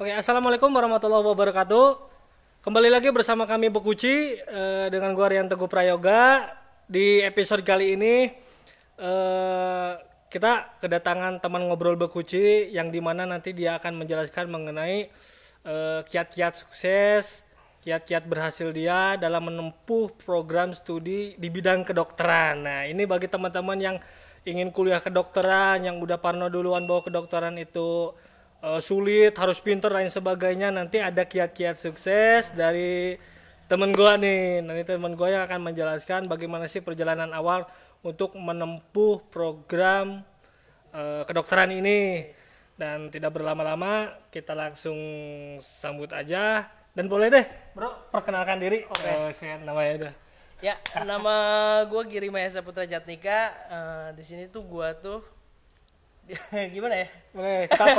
Oke, assalamualaikum warahmatullahi wabarakatuh. Kembali lagi bersama kami Bekuci dengan gua Rian Teguh Prayoga. Di episode kali ini kita kedatangan teman ngobrol Bekuci yang dimana nanti dia akan menjelaskan mengenai kiat-kiat sukses, kiat-kiat berhasil dia dalam menempuh program studi di bidang kedokteran. Nah, ini bagi teman-teman yang ingin kuliah kedokteran, yang udah parno duluan bahwa kedokteran itu sulit, harus pinter lain sebagainya. Nanti ada kiat-kiat sukses dari temen gua nih. Nanti temen gua yang akan menjelaskan bagaimana sih perjalanan awal untuk menempuh program kedokteran ini. Dan tidak berlama-lama, kita langsung sambut aja. Dan boleh deh, bro, perkenalkan diri. Saya namanya udah. Ya, nama gue Giri Mahesa Putra Jatnika. Di sini tuh gue tuh gimana ya? Boleh, kita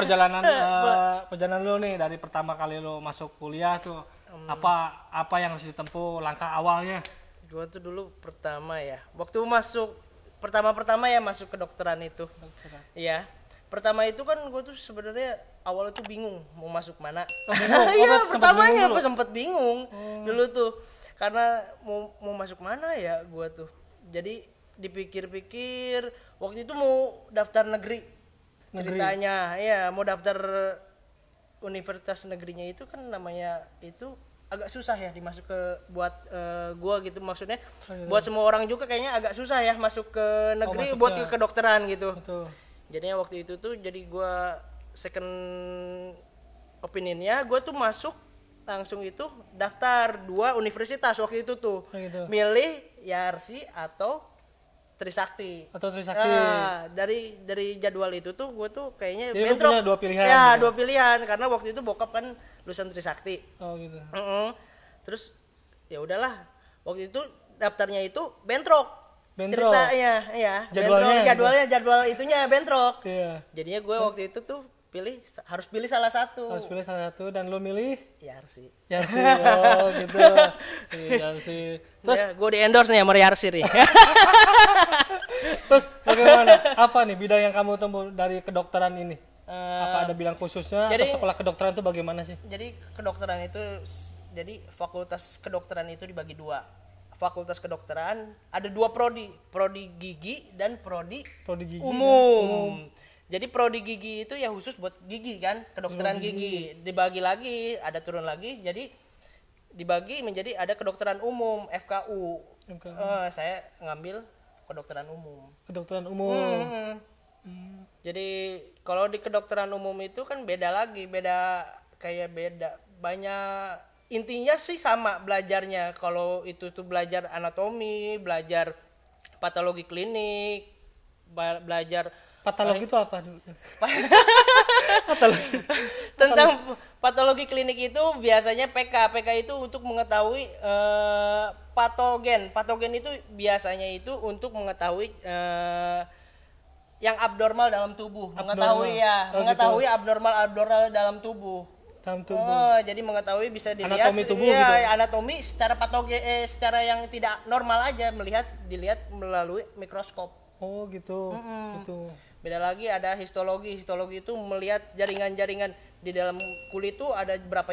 perjalanan lu nih dari pertama kali lu masuk kuliah tuh apa yang harus ditempuh langkah awalnya? Gue tuh dulu pertama ya, waktu masuk pertama ya masuk kedokteran itu. Iya. Pertama itu kan gue tuh sebenarnya awalnya tuh bingung mau masuk mana. Iya, pertamanya gue sempet bingung dulu tuh. Karena mau masuk mana ya gue tuh. Jadi dipikir-pikir waktu itu mau daftar negeri. Ceritanya ya mau daftar universitas negerinya itu kan namanya itu agak susah ya dimasuk ke buat gua gitu, maksudnya buat semua orang juga kayaknya agak susah ya masuk ke negeri buat ke kedokteran gitu. Betul. Jadinya waktu itu tuh jadi gua second opinionnya gua tuh masuk langsung itu daftar 2 universitas waktu itu tuh. Milih Yarsi atau Trisakti. Nah, dari jadwal itu tuh gue tuh kayaknya jadi bentrok. Punya 2 pilihan. Ya, 2 pilihan karena waktu itu bokap kan lulusan Trisakti. Oh gitu. Terus ya udahlah. Waktu itu daftarnya itu bentrok. Bentrok. Ceritanya ya, jadwal itunya bentrok. Iya. Jadinya gue waktu itu tuh harus pilih salah satu. Harus pilih salah satu dan lo milih Yarsi. Yarsi. Oh gitu. Yarsi. Terus ya, gue di endorse nih sama Yarsi nih. Terus bagaimana? Apa nih bidang yang kamu tempuh dari kedokteran ini? Apa ada bidang khususnya atau sekolah kedokteran itu bagaimana sih? Jadi kedokteran itu fakultas kedokteran itu dibagi 2. Fakultas kedokteran ada 2 prodi gigi dan prodi gigi umum. Jadi prodi gigi itu ya khusus buat gigi kan, kedokteran gigi. Dibagi lagi, ada turun lagi, jadi dibagi menjadi ada kedokteran umum, FKU. Saya ngambil kedokteran umum. Kedokteran umum. Jadi kalau di kedokteran umum itu kan beda banyak. Intinya sih sama belajarnya. Kalau itu tuh belajar anatomi, belajar patologi klinik, belajar patologi itu apa? Tentang patologi klinik itu biasanya PK itu untuk mengetahui patogen. Patogen itu biasanya itu untuk mengetahui yang abnormal dalam tubuh. Mengetahui abnormal dalam tubuh. Jadi mengetahui bisa dilihat anatomi tubuh gitu. Anatomi secara patogen secara yang tidak normal aja dilihat melalui mikroskop. Oh gitu. Gitu. Beda lagi ada histologi. Histologi itu melihat jaringan-jaringan di dalam kulit itu ada berapa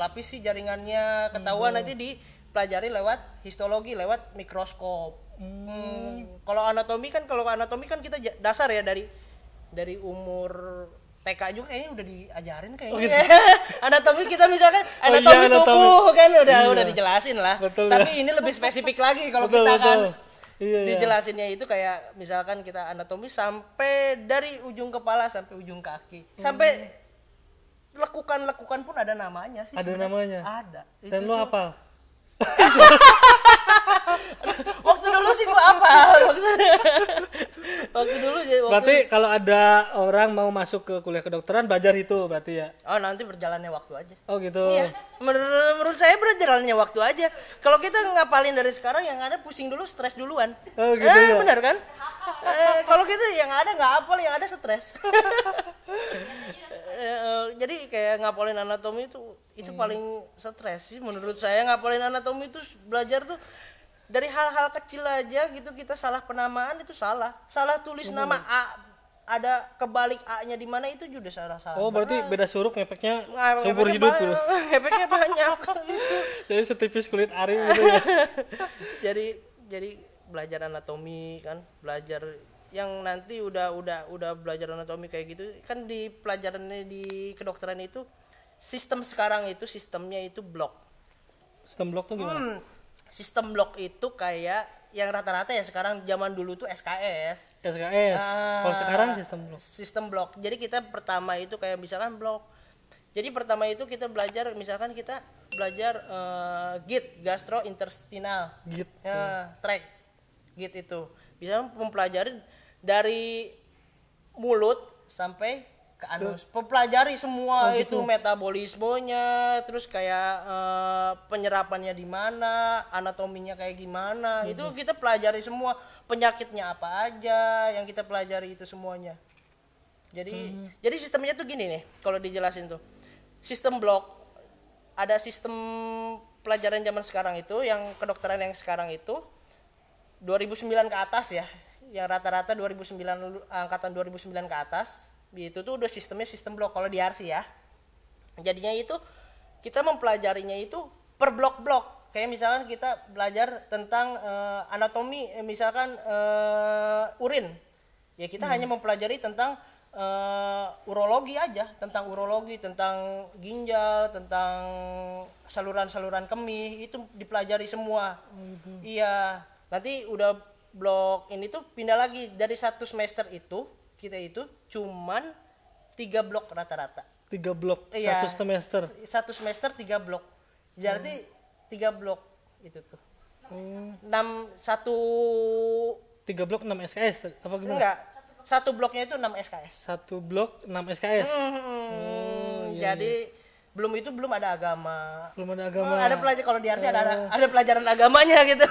lapis sih jaringannya, ketahuan nanti dipelajari lewat histologi, lewat mikroskop. Kalau anatomi kan kita dasar ya dari umur TK juga kayaknya udah diajarin kayaknya. Oh, gitu. Anatomi kita misalkan anatomi tubuh kan udah dijelasin lah. Betul, tapi ini lebih spesifik lagi kalau kita kan. Dijelasinnya itu kayak misalkan kita anatomi sampai dari ujung kepala sampai ujung kaki. Sampai lekukan pun ada namanya sih. Ada namanya? Ada. Dan lo hafal? Waktu dulu sih gua hafal maksudnya. Berarti kalau ada orang mau masuk ke kuliah kedokteran belajar itu berarti ya? Oh, nanti berjalannya waktu aja. Oh gitu. Iya. Menurut saya berjalannya waktu aja. Kalau kita ngapalin dari sekarang yang ada pusing dulu, stres duluan. Oh gitu ya. Benar kan? Kalau gitu yang ada nggak hafal, yang ada stres. Jadi kayak ngapalin anatomi itu paling stres sih menurut saya. Ngapalin anatomi itu belajar tuh dari hal-hal kecil aja gitu, kita salah penamaan itu salah tulis nama A ada kebalik A-nya di mana itu juga salah. Oh, berarti beda suruh ngefeknya Nah, seumur hidup gitu. Efeknya banyak gitu. Jadi setipis kulit ari gitu ya. jadi belajar anatomi kan, belajar yang nanti udah belajar anatomi kayak gitu kan, di pelajarannya di kedokteran itu sistem sekarang itu sistemnya itu blok. Sistem blok tuh gimana? Sistem blok itu kayak yang rata-rata ya sekarang, zaman dulu tuh SKS. Kalau sekarang sistem blok. Sistem blok. Jadi kita pertama itu kayak misalkan blok. Jadi pertama itu kita belajar, misalkan kita belajar GIT, gastrointestinal. GIT. Tract. GIT itu bisa mempelajari dari mulut sampai ke anus, pelajari semua itu metabolismenya, terus kayak penyerapannya di mana, anatominya kayak gimana, itu kita pelajari semua, penyakitnya apa aja yang kita pelajari itu semuanya. Jadi sistemnya tuh gini nih, kalau dijelasin tuh, sistem blok, ada sistem pelajaran zaman sekarang itu, yang kedokteran yang sekarang itu 2009 ke atas ya, yang rata-rata 2009 angkatan 2009 ke atas. Itu tuh udah sistem blok kalau di RC ya. Jadinya itu kita mempelajarinya itu per blok-blok. Kayak misalkan kita belajar tentang anatomi, misalkan urin. Ya kita hanya mempelajari tentang urologi aja, tentang urologi, tentang ginjal, tentang saluran-saluran kemih, itu dipelajari semua. Iya. Nanti udah blok ini tuh pindah lagi, dari satu semester itu kita itu cuman 3 blok rata-rata. 3 blok iya, satu semester. Satu semester 3 blok. Berarti 3 blok itu tuh. 3 blok 6 SKS apa gimana? Enggak. Satu bloknya itu 6 SKS. Satu blok 6 SKS. Jadi belum ada agama. Belum ada agama. Ada pelajaran kalau di RC ada pelajaran agamanya gitu.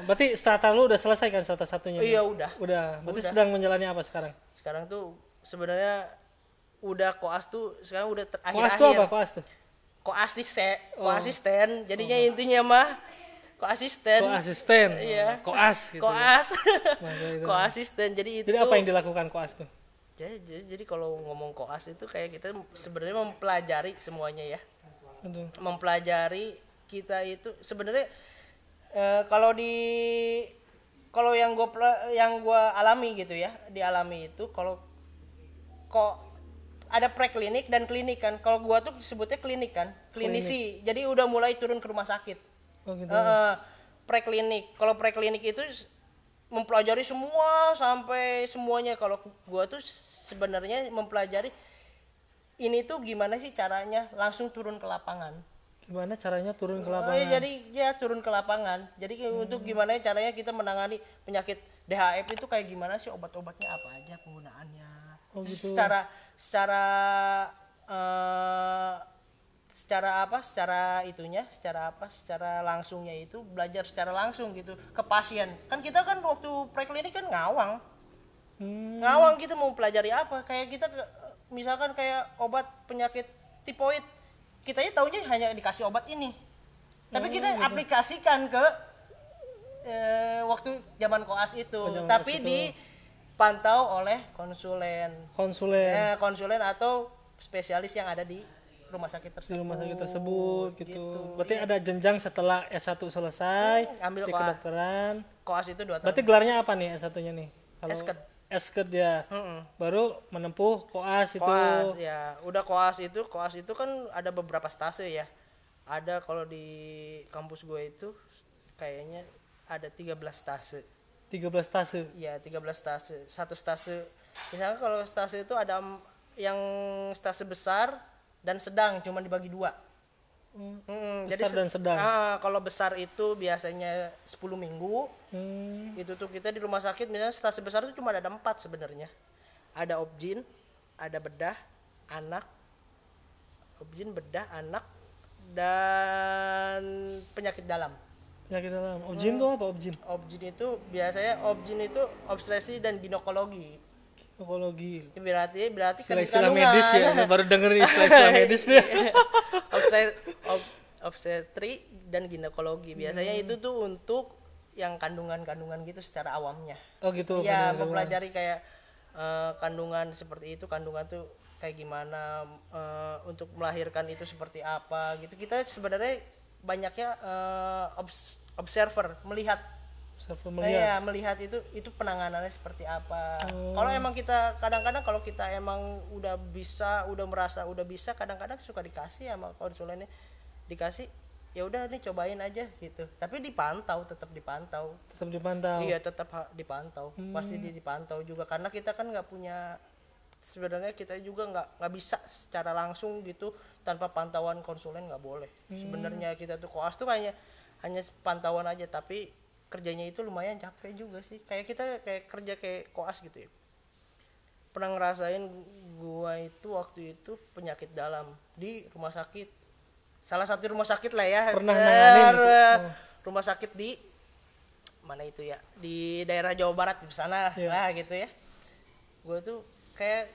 Berarti strata lu udah selesai kan strata satunya? Iya, udah. Berarti sedang menjalani apa sekarang? Sekarang tuh sebenarnya udah koas tuh sekarang udah akhir-akhir. Koas tuh apa koas tuh? Koasisten. Jadinya intinya mah koasisten. Iya. Koas gitu. Koas. Koasisten. Jadi apa yang dilakukan koas tuh? Jadi kalau ngomong koas itu kayak kita sebenarnya mempelajari semuanya ya. Mempelajari kita itu sebenarnya kalau yang gue alami gitu ya, dialami itu kalau kok ada preklinik dan klinik kan. Kalau gue tuh sebutnya klinik kan, klinisi. Jadi udah mulai turun ke rumah sakit. Oh gitu. Preklinik. Kalau preklinik itu mempelajari semua sampai semuanya. Kalau gua tuh sebenarnya mempelajari ini tuh gimana sih caranya langsung turun ke lapangan. Gimana caranya turun ke lapangan? Jadi ya turun ke lapangan. Jadi untuk gimana caranya kita menangani penyakit DHF itu kayak gimana sih, obat-obatnya apa aja penggunaannya. Oh gitu. Secara langsungnya itu belajar secara langsung gitu ke pasien. Kan kita kan waktu preklinik kan ngawang. Ngawang kita mau pelajari apa? Kayak kita misalkan kayak obat penyakit tipoid. Kita aja taunya hanya dikasih obat ini. Tapi kita gitu. Aplikasikan ke waktu zaman koas itu. Tapi dipantau oleh konsulen atau spesialis yang ada di rumah sakit tersebut. Gitu. Berarti ada jenjang setelah S1 selesai ambil di kedokteran. Koas itu 2 tahun. Berarti gelarnya apa nih S1-nya nih? Kalau S-Ked ya. Baru menempuh koas itu. Koas ya. Udah koas itu kan ada beberapa stase ya. Ada kalau di kampus gue itu kayaknya ada 13 stase. 13 stase? Iya, 13 stase. Satu stase. Misalnya kalau stase itu ada yang stase besar dan sedang, cuma dibagi 2. Besar dan sedang. Kalau besar itu biasanya 10 minggu. Itu tuh kita di rumah sakit misalnya stase besar itu cuma ada 4 sebenarnya. Ada obgyn, ada bedah, anak, dan penyakit dalam. Penyakit dalam. Obgyn itu apa obgyn? Obgyn itu obsesi dan ginekologi. Berarti istilah medis ya, baru denger istilah medis nih. Obstetri dan ginekologi biasanya itu tuh untuk yang kandungan gitu secara awamnya. Oh gitu. Iya, mempelajari kayak kandungan seperti itu, kandungan tuh kayak gimana, untuk melahirkan itu seperti apa gitu. Kita sebenarnya banyaknya observer, melihat. Ya, melihat itu penanganannya seperti apa. Kalau emang kita kadang-kadang kalau kita emang udah merasa udah bisa, kadang-kadang suka dikasih sama konsulennya, dikasih ya udah nih cobain aja gitu. Tapi tetap dipantau. Iya, tetap dipantau. Pasti dipantau juga karena kita kan nggak punya, sebenarnya kita juga nggak bisa secara langsung gitu tanpa pantauan konsulen, nggak boleh. Sebenarnya kita tuh koas tuh hanya pantauan aja, tapi kerjanya itu lumayan capek juga sih. Kayak kita kerja kayak koas gitu ya. Pernah ngerasain gua itu waktu itu penyakit dalam di rumah sakit. Salah satu rumah sakit lah ya. Pernah nanganin gitu. Rumah sakit di mana itu ya? Di daerah Jawa Barat di sana lah gitu ya. Gua tuh kayak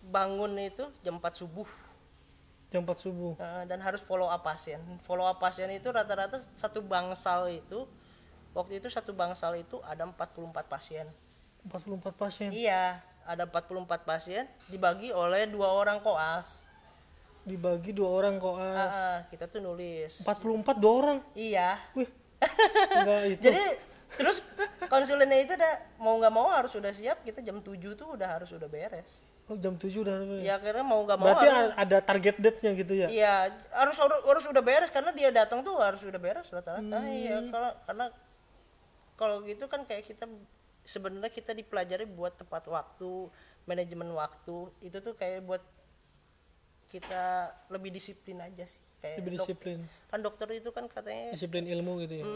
bangun itu jam 4 subuh. Dan harus follow up pasien. Follow up pasien itu rata-rata satu bangsal itu, waktu itu satu bangsal itu ada 44 pasien. 44 pasien? Iya, ada 44 pasien dibagi oleh 2 orang koas. Kita tuh nulis 44 2 orang? Iya. Wih. Enggak itu. Jadi terus konsulennya itu udah mau nggak mau harus sudah siap. Kita jam 7 tuh harus udah beres. Oh, jam 7 udah beres. Ya karena mau nggak mau. Berarti ada target date-nya gitu ya? Iya, harus udah beres karena dia datang tuh harus udah beres rata-rata. Iya, karena kalau gitu kan kayak kita sebenarnya kita dipelajari buat tepat waktu, manajemen waktu. Itu tuh kayak buat kita lebih disiplin aja sih. Kayak lebih disiplin. Kan dokter itu kan katanya disiplin ilmu gitu ya.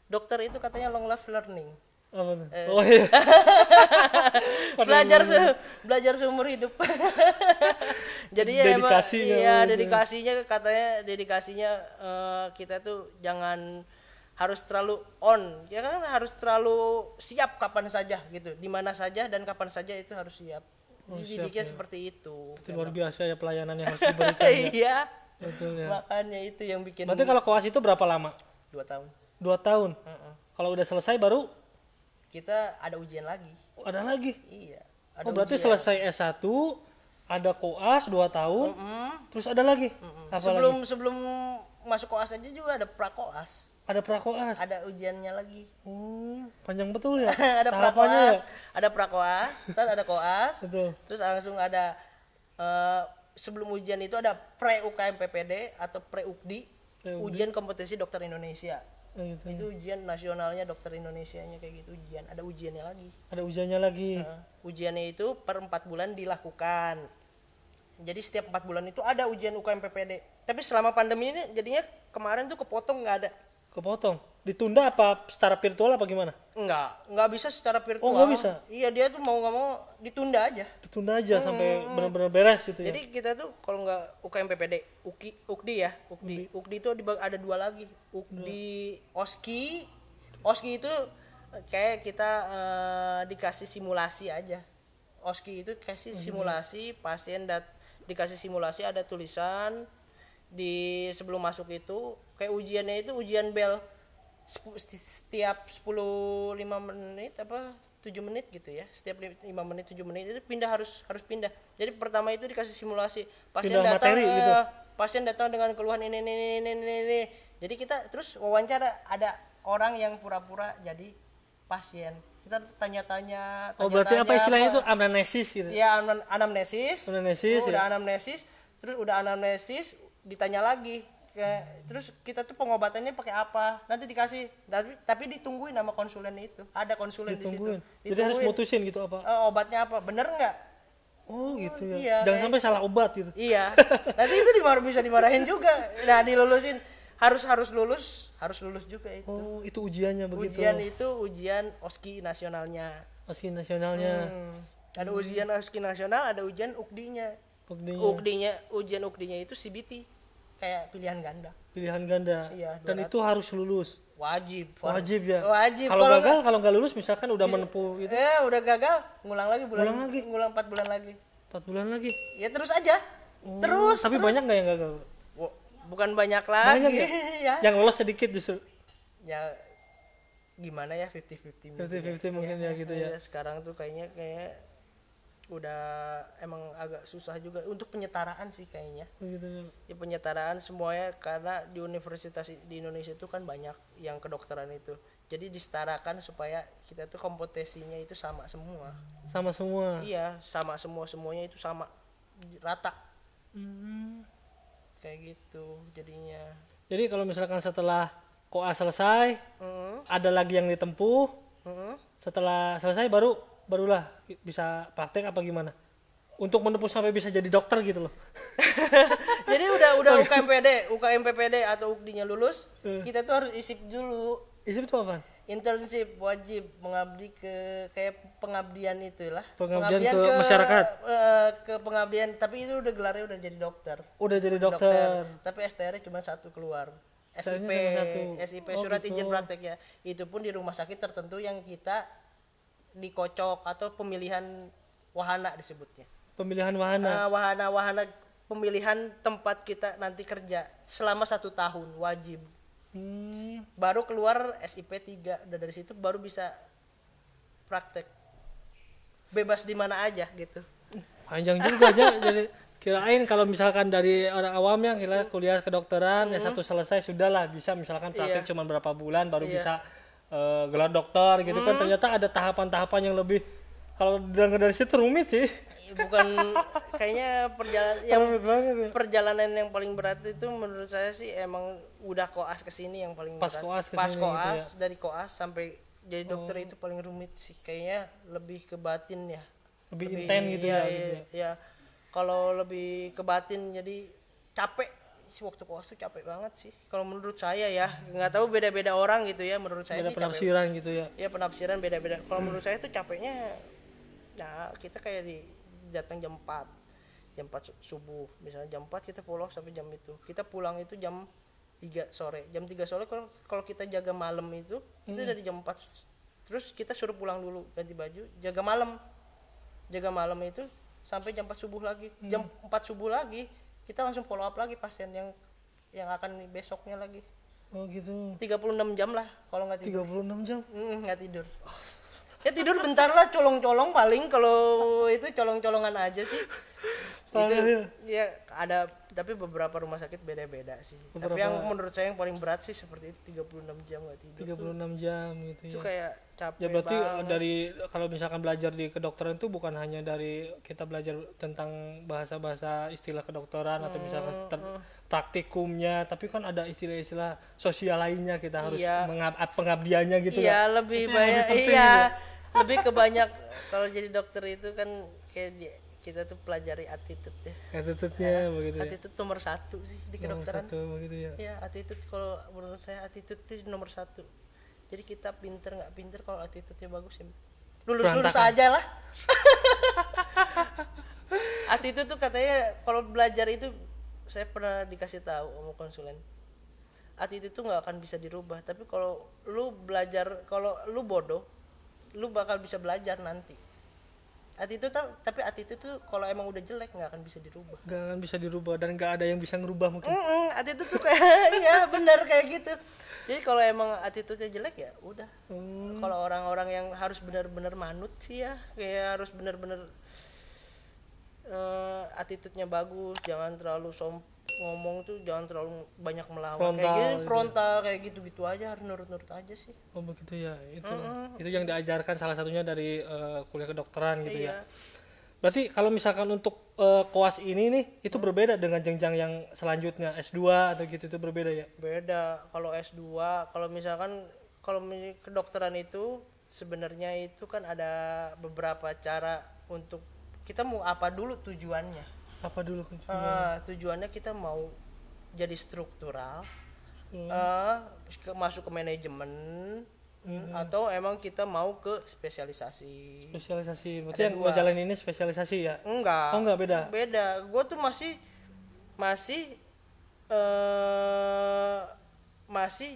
Dokter itu katanya long life learning. Apa tuh? Oh iya. belajar seumur hidup. Jadi ya dedikasinya kita tuh jangan harus terlalu on, ya kan, harus terlalu siap kapan saja gitu, di mana saja dan kapan saja itu harus siap. Didiknya seperti itu. Itu luar biasa ya pelayanan yang harus diberikan. Iya. Betul ya. Makanya itu yang bikin. Berarti kalau koas itu berapa lama? 2 tahun. 2 tahun. Kalau udah selesai baru kita ada ujian lagi. Oh, ada lagi? Iya. Berarti selesai S1 ada koas 2 tahun. Terus ada lagi? Sebelum masuk koas aja juga ada prakoas. Ada prakoas. Ada ujiannya lagi. Panjang betul ya. Ada prakoas, ada koas. Betul. Terus langsung ada sebelum ujian itu ada pre UKM PPD atau pre UKDI, ujian kompetensi dokter Indonesia. Gitu. Itu ujian nasionalnya dokter Indonesianya kayak gitu ujian. Ada ujiannya lagi. Ujiannya itu per 4 bulan dilakukan. Jadi setiap 4 bulan itu ada ujian UKM PPD. Tapi selama pandemi ini jadinya kemarin tuh kepotong, nggak ada. Kepotong? Ditunda apa secara virtual apa gimana? Nggak bisa secara virtual. Oh, nggak bisa? Iya, dia tuh mau nggak mau ditunda aja. Sampai benar-benar beres gitu ya. Jadi kita tuh kalau nggak UKM PPD, UKDI ya, UKDI itu ada 2 lagi. UKDI OSKI itu kayak kita dikasih simulasi aja. OSKI itu kasih simulasi, pasien dikasih simulasi, ada tulisan di sebelum masuk itu, kayak ujiannya itu ujian bel setiap 5 menit apa 7 menit gitu ya, setiap 5 menit 7 menit itu harus pindah. Jadi pertama itu dikasih simulasi, pasien datang dengan keluhan ini. Jadi kita terus wawancara, ada orang yang pura-pura jadi pasien, kita tanya-tanya. Berarti apa istilahnya itu anamnesis gitu? Iya, anamnesis. Udah anamnesis ditanya lagi, terus kita tuh pengobatannya pakai apa, nanti dikasih, tapi ditungguin sama konsulen itu, ada konsulen di situ. Jadi harus mutusin gitu apa? Obatnya apa, bener nggak? Oh gitu ya. Iya, jangan sampai salah obat gitu. Iya. Nanti itu bisa dimarahin juga. Nah, dilulusin, harus lulus juga itu. Oh, itu ujiannya begitu. Ujian OSKI nasionalnya. Ada ujian OSKI nasional, ada ujian UKDI-nya. Ujian UKDI-nya itu CBT, kayak pilihan ganda. Iya, dan itu harus lulus. Wajib ya. Wajib. Kalau nggak lulus misalkan udah menempuh itu. Udah gagal, ngulang 4 bulan lagi. 4 bulan lagi. Ya terus aja. Terus. Tapi banyak nggak yang gagal? Bukan banyak lagi. Banyak ya? Yang lolos sedikit justru. Ya gimana ya, 50-50 mungkin ya gitu ya. Sekarang tuh kayaknya udah emang agak susah juga untuk penyetaraan sih kayaknya. Begitu. Ya penyetaraan semuanya karena di universitas di Indonesia itu kan banyak yang kedokteran itu. Jadi disetarakan supaya kita tuh kompetisinya itu sama semua. Sama semua. Iya, sama semuanya itu sama rata. Kayak gitu jadinya. Jadi kalau misalkan setelah koas selesai, ada lagi yang ditempuh. Setelah selesai barulah bisa praktek apa gimana? Untuk menempuh sampai bisa jadi dokter gitu loh. Jadi udah UKMPPD atau UKD-nya lulus, kita tuh harus isip dulu. Isip itu apa? Internship wajib mengabdi ke kayak pengabdian itulah. Pengabdian ke masyarakat. Ke pengabdian, tapi itu udah gelarnya udah jadi dokter. Udah jadi dokter. Tapi STR-nya cuma satu keluar. SIP Oh, surat gitu. izin praktek ya. Itu pun di rumah sakit tertentu yang kita dikocok atau pemilihan wahana disebutnya. Pemilihan wahana. Wahana pemilihan tempat kita nanti kerja selama 1 tahun wajib. Baru keluar SIP 3, udah dari situ baru bisa praktek bebas di mana aja gitu. Panjang juga aja. Jadi kirain kalau misalkan dari orang awam yang kuliah kedokteran S1 selesai sudahlah bisa misalkan praktek cuma berapa bulan baru bisa gelar dokter gitu kan, ternyata ada tahapan-tahapan yang lebih, kalau dengar dari situ rumit sih. Bukan kayaknya perjalanan yang paling berat itu menurut saya sih emang udah koas kesini yang paling Pas berat. koas Pas kesini koas gitu ya. dari koas sampai jadi dokter itu paling rumit sih kayaknya, lebih ke batin ya. Lebih intens gitu ya. Iya. Kalau lebih ke batin jadi capek sih, waktu koas tuh capek banget sih. Kalau menurut saya ya, nggak tahu beda-beda orang gitu ya. Menurut saya Beda sih penafsiran gitu ya. Iya penafsiran beda-beda. Kalau menurut saya tuh capeknya, nah kita kayak datang jam 4 subuh, misalnya jam 4 kita pulang sampai jam itu. Kita pulang itu jam 3 sore. Jam 3 sore kalau kita jaga malam itu dari jam 4. Terus kita suruh pulang dulu, ganti baju, jaga malam. Jaga malam itu sampai jam 4 subuh lagi. Jam 4 subuh lagi kita langsung follow up lagi pasien yang akan besoknya lagi. Oh gitu. 36 jam lah kalau nggak tidur. 36 jam. Nggak tidur. Ya tidur bentar lah, colong-colong paling, kalau itu colong-colongan aja sih. Itu ya ada, tapi beberapa rumah sakit beda-beda sih. Tapi yang menurut saya yang paling berat sih seperti itu, 36 jam nggak tidur. 36 jam gitu Itu ya. kayak capek Ya berarti banget. dari kalau misalkan belajar di kedokteran itu bukan hanya dari kita belajar tentang bahasa-bahasa istilah kedokteran atau misalkan praktikumnya, tapi kan ada istilah-istilah sosial lainnya, kita harus pengabdiannya gitu ya. Iya, lebih banyak lebih ke banyak. Kalau jadi dokter itu kan kayak kita tuh pelajari attitude ya. Attitude-nya begitu ya. Attitude nomor 1 sih di kedokteran. Begitu ya. Ya, attitude kalau menurut saya attitude itu nomor 1. Jadi kita pinter nggak pinter, kalau attitude-nya bagus ya lulus aja lah. Attitude tuh katanya kalau belajar itu, saya pernah dikasih tahu sama konsulen, attitude tuh nggak akan bisa dirubah, tapi kalau lu belajar, kalau lu bodoh, lu bakal bisa belajar nanti. Tapi attitude tuh kalau emang udah jelek nggak akan bisa dirubah. Nggak akan bisa dirubah dan nggak ada yang bisa ngerubah mungkin. Attitude tuh kayak ya benar kayak gitu. Jadi kalau emang attitude-nya jelek ya udah. Kalau orang-orang yang harus benar-benar manut sih ya, kayak harus benar-benar attitude-nya bagus, jangan terlalu ngomong tuh jangan terlalu banyak melawan, frontal kayak gitu aja, harus nurut-nurut aja sih. Oh begitu ya. Itu yang diajarkan salah satunya dari kuliah kedokteran gitu ya. Berarti kalau misalkan untuk koas ini nih itu berbeda dengan jenjang yang selanjutnya S2 atau gitu, itu berbeda ya? Beda. Kalau S2, kalau misalkan kedokteran itu sebenarnya itu kan ada beberapa cara untuk kita mau apa dulu tujuannya. Apa dulu tujuannya kita mau jadi struktural, masuk ke manajemen, atau emang kita mau ke spesialisasi. Berarti yang mau jalan ini spesialisasi ya? Enggak. Oh enggak, beda. Gue tuh masih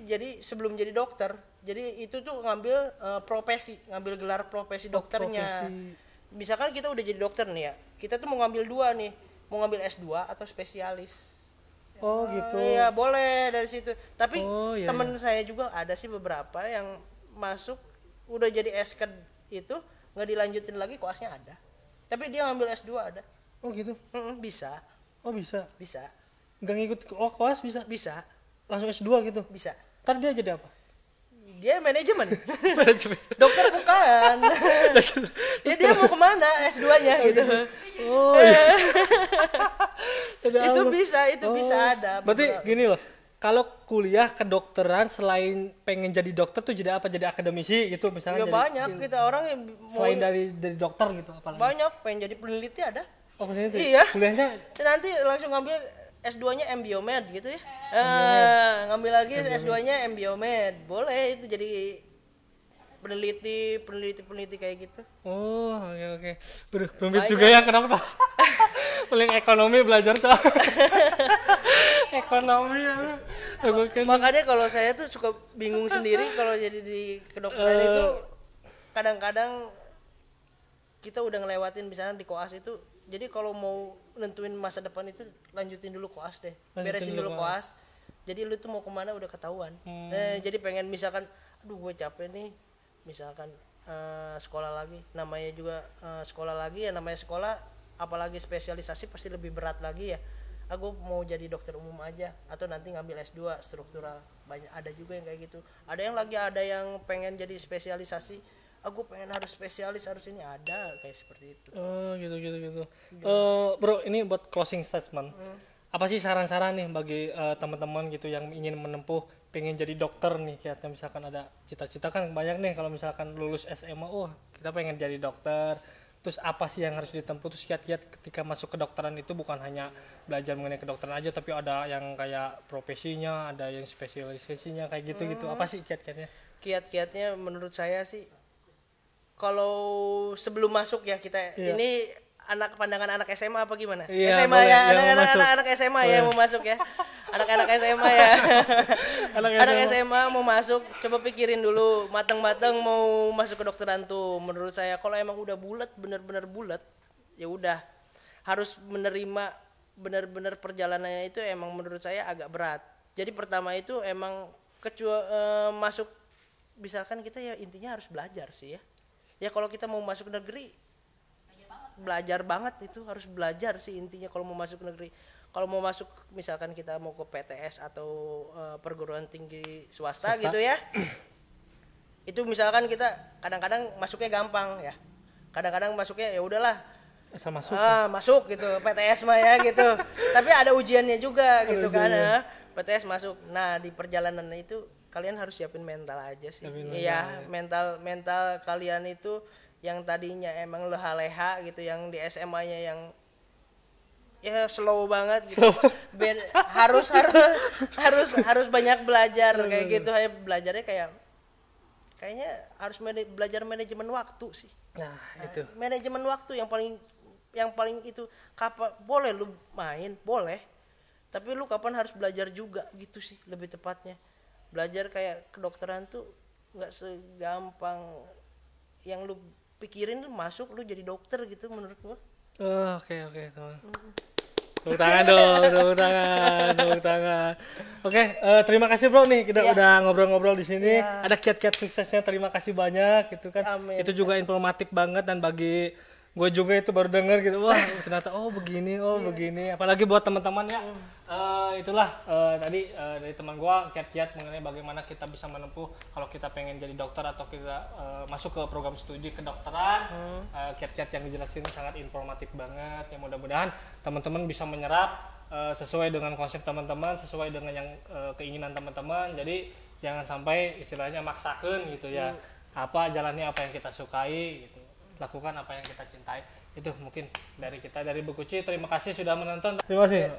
jadi sebelum jadi dokter. Jadi itu tuh ngambil ngambil gelar profesi dokternya. Misalkan kita udah jadi dokter nih ya, kita tuh mau ngambil 2 nih, mau ngambil S2 atau spesialis. Oh gitu. Iya boleh dari situ. Tapi temen saya juga ada sih beberapa yang masuk udah jadi SKed itu nggak dilanjutin lagi, koasnya ada. Tapi dia ngambil S2 ada. Oh gitu. Bisa. Oh bisa. Bisa. Nggak ngikut koas bisa. Bisa. Langsung S2 gitu. Bisa. Ntar dia jadi apa? Dia manajemen. Manajemen. Dokter bukan. Ya dia mau kemana S2-nya gitu. Oh iya. Itu bisa ada. Berarti gini loh. Kalau kuliah kedokteran selain pengen jadi dokter tuh jadi apa? Jadi akademisi gitu misalnya. Ya banyak kita orang yang selain dari dokter gitu apalagi. Banyak pengen jadi peneliti ada. Oh, peneliti. Iya. Kuliahnya nanti langsung ngambil S2-nya MBiomed gitu ya. Ngambil lagi S2-nya MBiomed. Boleh itu jadi peneliti kayak gitu. Oh, oke. Udah rumit juga ya kenapa? Paling ekonomi belajar tuh. Ekonomi ya. Makanya kalau saya tuh suka bingung sendiri kalau jadi di kedokteran itu kadang-kadang kita udah ngelewatin misalnya di koas itu. Jadi kalau mau nentuin masa depan itu lanjutin dulu koas deh. Beresin dulu koas. Jadi lu tuh mau kemana udah ketahuan. Jadi pengen misalkan aduh gue capek nih misalkan sekolah lagi. Namanya juga sekolah lagi ya namanya sekolah apalagi spesialisasi pasti lebih berat lagi ya. Aku mau jadi dokter umum aja atau nanti ngambil S2 struktural. Banyak ada juga yang kayak gitu. Ada yang pengen jadi spesialisasi. Aku pengen harus spesialis harus ini ada kayak seperti itu. Oh gitu. Bro ini buat closing statement. Apa sih saran-saran nih bagi teman-teman gitu yang ingin menempuh pengen jadi dokter nih kayaknya misalkan ada cita-cita kan banyak nih kalau misalkan lulus SMA kita pengen jadi dokter. Terus apa sih yang harus ditempuh? Terus kiat-kiat ketika masuk kedokteran itu bukan hanya belajar mengenai kedokteran aja tapi ada yang kayak profesinya, ada yang spesialisasinya kayak gitu-gitu. Apa sih kiat-kiatnya? Kiat-kiatnya menurut saya sih kalau sebelum masuk ya kita ini pandangan anak SMA apa gimana? Iya, SMA boleh, ya, anak SMA boleh. ya mau masuk ya. Anak-anak SMA ya. Anak SMA mau masuk, coba pikirin dulu matang-matang mau masuk kedokteran tuh. Menurut saya kalau emang udah bulat, benar-benar bulat, ya udah harus menerima benar-benar perjalanannya itu emang menurut saya agak berat. Jadi pertama itu emang masuk misalkan kita ya intinya harus belajar sih ya. Ya kalau kita mau masuk negeri belajar banget itu harus belajar sih intinya kalau mau masuk negeri. Kalau mau masuk misalkan kita mau ke PTS atau perguruan tinggi swasta gitu ya. Itu misalkan kita kadang-kadang masuknya gampang ya. Kadang-kadang masuknya ya udahlah asal masuk. Masuk gitu PTS mah ya gitu. Tapi ada ujiannya juga gitu kan. PTS masuk. Nah, di perjalanan itu kalian harus siapin mental aja sih. Iya, mental kalian itu yang tadinya emang leha-leha gitu yang di SMA-nya yang ya slow banget gitu. harus banyak belajar kayak gitu. Belajarnya kayaknya harus belajar manajemen waktu sih. Nah, itu. Manajemen waktu yang paling itu kapan boleh lu main, boleh. Tapi lu kapan harus belajar juga gitu sih lebih tepatnya. Belajar kayak kedokteran tuh enggak segampang yang lu pikirin lu masuk lu jadi dokter gitu menurut gua. Oke, teman. Tepuk tangan. Oke, terima kasih bro nih kita udah ngobrol-ngobrol di sini. Ada kiat-kiat suksesnya, terima kasih banyak gitu kan. Amin. Itu juga informatif banget dan bagi gue juga itu baru denger gitu. Wah, ternyata begini. Apalagi buat teman-teman ya. Itulah tadi dari teman gue kiat-kiat mengenai bagaimana kita bisa menempuh kalau kita pengen jadi dokter atau kita masuk ke program studi kedokteran. Kiat-kiat yang dijelaskan sangat informatif banget. Ya mudah-mudahan teman-teman bisa menyerap sesuai dengan konsep teman-teman, sesuai dengan yang keinginan teman-teman. Jadi jangan sampai istilahnya maksakan gitu ya. Jalannya apa yang kita sukai gitu. Lakukan apa yang kita cintai. Itu mungkin dari kita dari Bekuci. Terima kasih sudah menonton. Terima kasih.